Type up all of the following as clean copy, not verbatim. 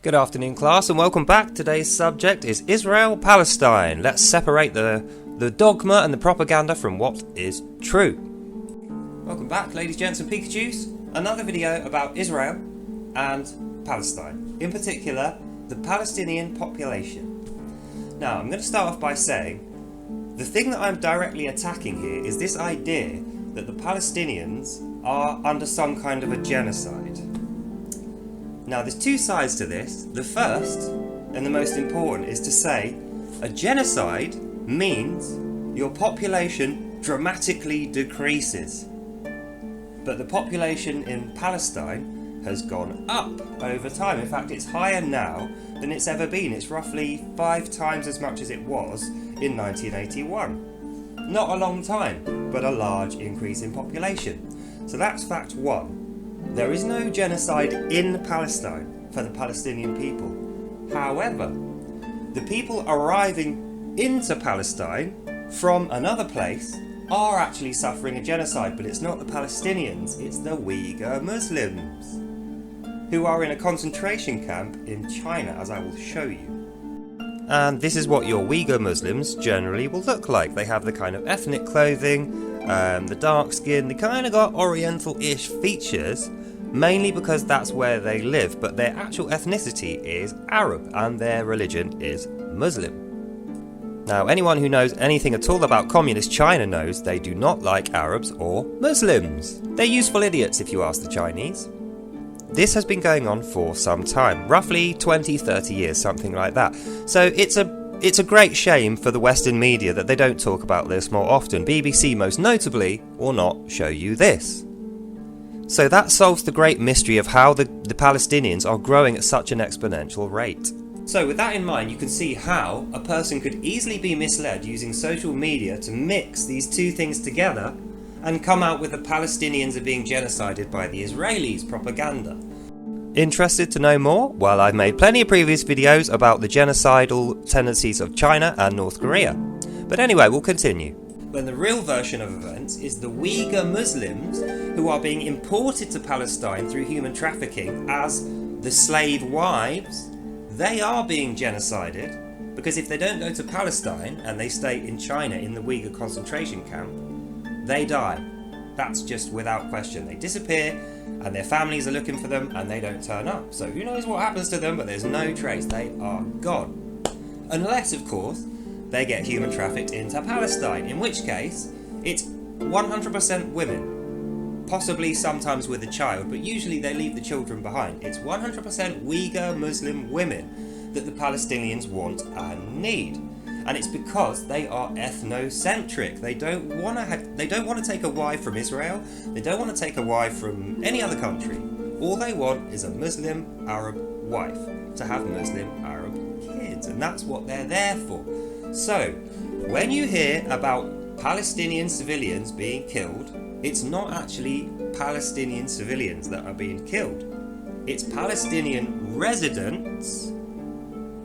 Good afternoon, class, and welcome back. Today's subject is Israel-Palestine. Let's separate the dogma and the propaganda from what is true. Welcome back, ladies, gents, and Pikachus. Another video about Israel and Palestine. In particular, the Palestinian population. Now, I'm going to start off by saying the thing that I'm directly attacking here is this idea that the Palestinians are under some kind of a genocide. Now, there's two sides to this. The first, and the most important, is to say a genocide means your population dramatically decreases. But the population in Palestine has gone up over time. In fact, it's higher now than it's ever been. It's roughly 5 times as much as it was in 1981. Not a long time, but a large increase in population. So that's fact one. There is no genocide in Palestine for the Palestinian people. However, the people arriving into Palestine from another place are actually suffering a genocide, but it's not the Palestinians, it's the Uyghur Muslims, who are in a concentration camp in China, as I will show you. And this is what your Uyghur Muslims generally will look like. They have the kind of ethnic clothing, the dark skin, they kind of got oriental-ish features, mainly because that's where they live, but their actual ethnicity is Arab and their religion is Muslim. Now, anyone who knows anything at all about communist China knows they do not like Arabs or Muslims. They're useful idiots if you ask the Chinese. This has been going on for some time, roughly 20-30 years, something like that. So it's a great shame for the Western media that they don't talk about this more often. BBC most notably will not show you this. So that solves the great mystery of how the Palestinians are growing at such an exponential rate. So with that in mind, you can see how a person could easily be misled using social media to mix these two things together and come out with the Palestinians are being genocided by the Israelis propaganda. Interested to know more? Well, I've made plenty of previous videos about the genocidal tendencies of China and North Korea. But anyway, we'll continue. When the real version of events is the Uyghur Muslims who are being imported to Palestine through human trafficking as the slave wives. They are being genocided because if they don't go to Palestine and they stay in China in the Uyghur concentration camp, they die. That's just without question. They disappear and their families are looking for them and they don't turn up. So who knows what happens to them, but there's no trace. They are gone. Unless, of course, they get human trafficked into Palestine, in which case it's 100% women, possibly sometimes with a child, but usually they leave the children behind. It's 100% Uyghur Muslim women that the Palestinians want and need, and it's because they are ethnocentric. They don't want to take a wife from Israel. They don't want to take a wife from any other country. All they want is a Muslim Arab wife to have Muslim Arab kids, and that's what they're there for. So, when you hear about Palestinian civilians being killed, it's not actually Palestinian civilians that are being killed. It's Palestinian residents.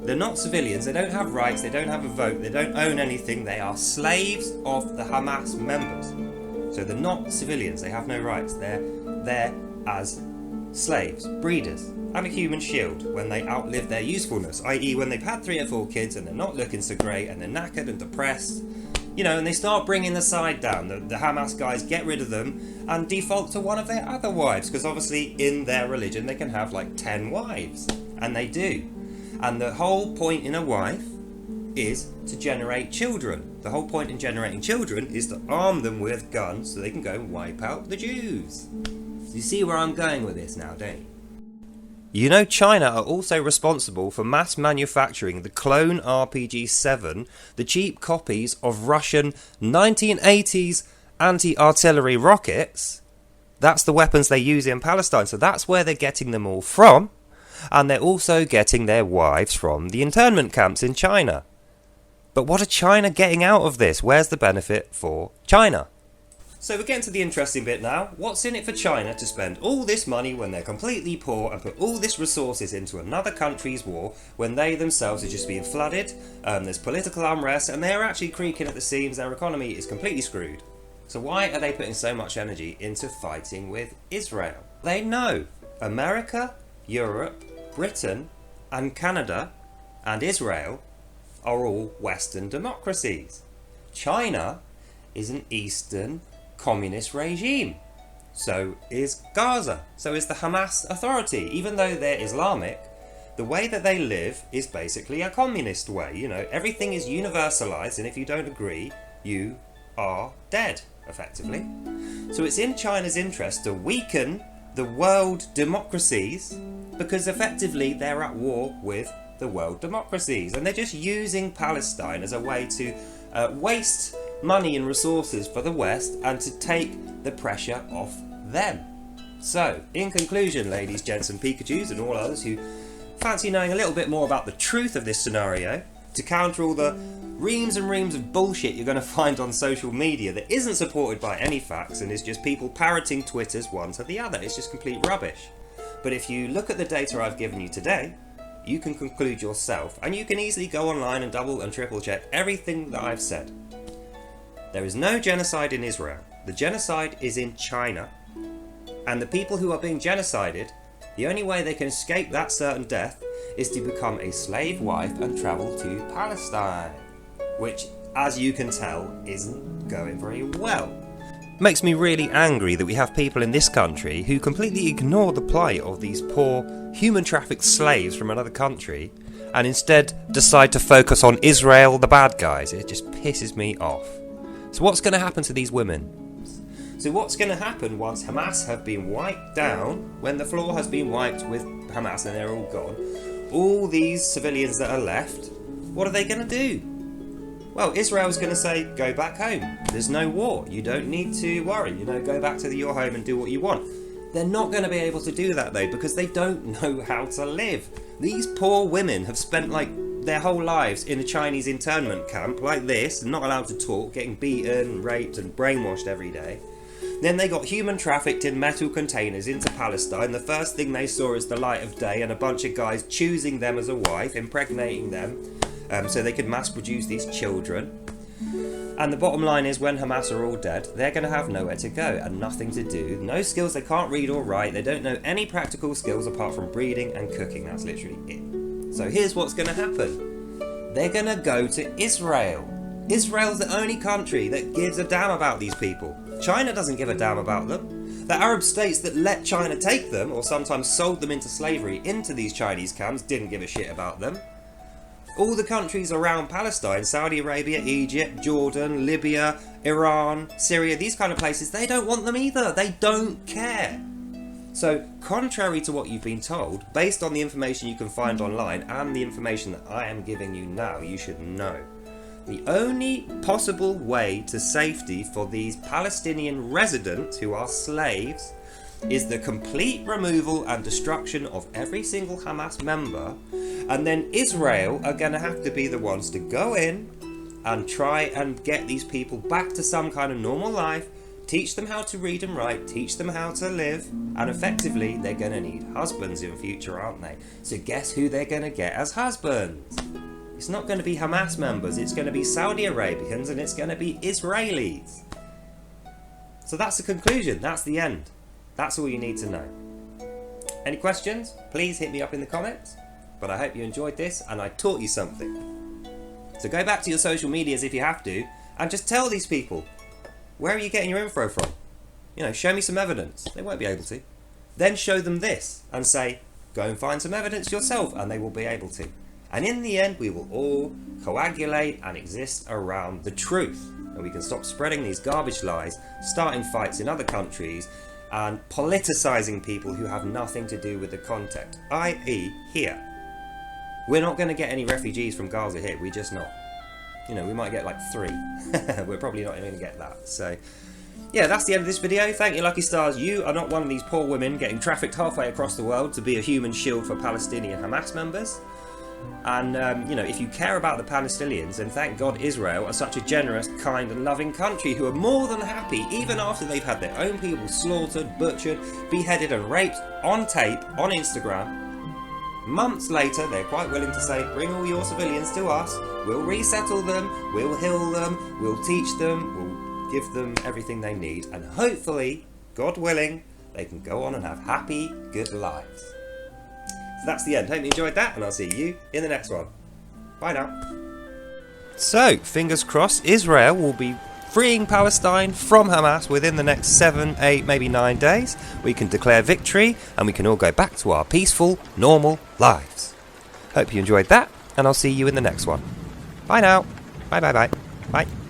They're not civilians, they don't have rights, they don't have a vote, they don't own anything, they are slaves of the Hamas members. So they're not civilians, they have no rights, they're there as slaves, breeders, and a human shield when they outlive their usefulness, i.e. when they've had 3 or 4 kids and they're not looking so great and they're knackered and depressed, you know, and they start bringing the side down. The Hamas guys get rid of them and default to one of their other wives, because obviously in their religion they can have like 10 wives, and they do. And the whole point in a wife is to generate children. The whole point in generating children is to arm them with guns so they can go and wipe out the Jews. You see where I'm going with this now, don't you? You know, China are also responsible for mass manufacturing the clone RPG-7, the cheap copies of Russian 1980s anti-artillery rockets. That's the weapons they use in Palestine, so that's where they're getting them all from. And they're also getting their wives from the internment camps in China. But what are China getting out of this? Where's the benefit for China? So we're getting to the interesting bit now. What's in it for China to spend all this money when they're completely poor and put all this resources into another country's war when they themselves are just being flooded, there's political unrest, and they're actually creaking at the seams, their economy is completely screwed. So why are they putting so much energy into fighting with Israel? They know America, Europe, Britain and Canada and Israel are all Western democracies. China is an Eastern communist regime. So is Gaza. So is the Hamas Authority. Even though they're Islamic, the way that they live is basically a communist way. You know, everything is universalized, and if you don't agree, you are dead, effectively. So it's in China's interest to weaken the world democracies, because effectively they're at war with the world democracies, and they're just using Palestine as a way to waste money and resources for the West and to take the pressure off them. So, in conclusion, ladies, gents and Pikachus and all others who fancy knowing a little bit more about the truth of this scenario, to counter all the reams and reams of bullshit you're going to find on social media that isn't supported by any facts and is just people parroting Twitters one to the other. It's just complete rubbish. But if you look at the data I've given you today, you can conclude yourself, and you can easily go online and double and triple check everything that I've said. There is no genocide in Israel. The genocide is in China. And the people who are being genocided, the only way they can escape that certain death is to become a slave wife and travel to Palestine. Which, as you can tell, isn't going very well. Makes me really angry that we have people in this country who completely ignore the plight of these poor human trafficked slaves from another country and instead decide to focus on Israel, the bad guys. It just pisses me off. So what's going to happen to these women? So what's going to happen once Hamas have been wiped down, when the floor has been wiped with Hamas and they're all gone? All these civilians that are left, what are they going to do? Well, Israel's going to say, go back home. There's no war. You don't need to worry. You know, go back to your home and do what you want. They're not going to be able to do that, though, because they don't know how to live. These poor women have spent, like, their whole lives in a Chinese internment camp like this, not allowed to talk, getting beaten, raped and brainwashed every day. Then they got human trafficked in metal containers into Palestine. The first thing they saw is the light of day and a bunch of guys choosing them as a wife, impregnating them, so they could mass produce these children. And the bottom line is, when Hamas are all dead, they're going to have nowhere to go and nothing to do. No skills, they can't read or write, they don't know any practical skills apart from breeding and cooking. That's literally it. So here's what's going to happen. They're going to go to Israel. Israel's the only country that gives a damn about these people. China doesn't give a damn about them. The Arab states that let China take them, or sometimes sold them into slavery into these Chinese camps, didn't give a shit about them. All the countries around Palestine, Saudi Arabia, Egypt, Jordan, Libya, Iran, Syria, these kind of places, they don't want them either. They don't care. So, contrary to what you've been told, based on the information you can find online and the information that I am giving you now, you should know. The only possible way to safety for these Palestinian residents who are slaves is the complete removal and destruction of every single Hamas member, and then Israel are going to have to be the ones to go in and try and get these people back to some kind of normal life, teach them how to read and write, teach them how to live, and effectively they're going to need husbands in future, aren't they? So guess who they're going to get as husbands? It's not going to be Hamas members, it's going to be Saudi Arabians and it's going to be Israelis. So that's the conclusion, that's the end. That's all you need to know. Any questions? Please hit me up in the comments. But I hope you enjoyed this and I taught you something. So go back to your social medias if you have to and just tell these people, where are you getting your info from? You know, show me some evidence. They won't be able to. Then show them this and say, go and find some evidence yourself, and they will be able to. And in the end, we will all coagulate and exist around the truth. And we can stop spreading these garbage lies, starting fights in other countries, and politicising people who have nothing to do with the content, i.e. here. We're not going to get any refugees from Gaza here, we're just not. You know, we might get like 3. We're probably not even going to get that. So, yeah, that's the end of this video. Thank you, lucky stars. You are not one of these poor women getting trafficked halfway across the world to be a human shield for Palestinian Hamas members. And, you know, if you care about the Palestinians, then thank God Israel are such a generous, kind and loving country who are more than happy, even after they've had their own people slaughtered, butchered, beheaded and raped on tape, on Instagram. Months later, they're quite willing to say, bring all your civilians to us, we'll resettle them, we'll heal them, we'll teach them, we'll give them everything they need, and hopefully, God willing, they can go on and have happy, good lives. So that's the end. Hope you enjoyed that, and I'll see you in the next one. Bye now. So, fingers crossed, Israel will be freeing Palestine from Hamas within the next 7, 8, maybe 9 days. We can declare victory, and we can all go back to our peaceful, normal lives. Hope you enjoyed that, and I'll see you in the next one. Bye now. Bye bye bye. Bye.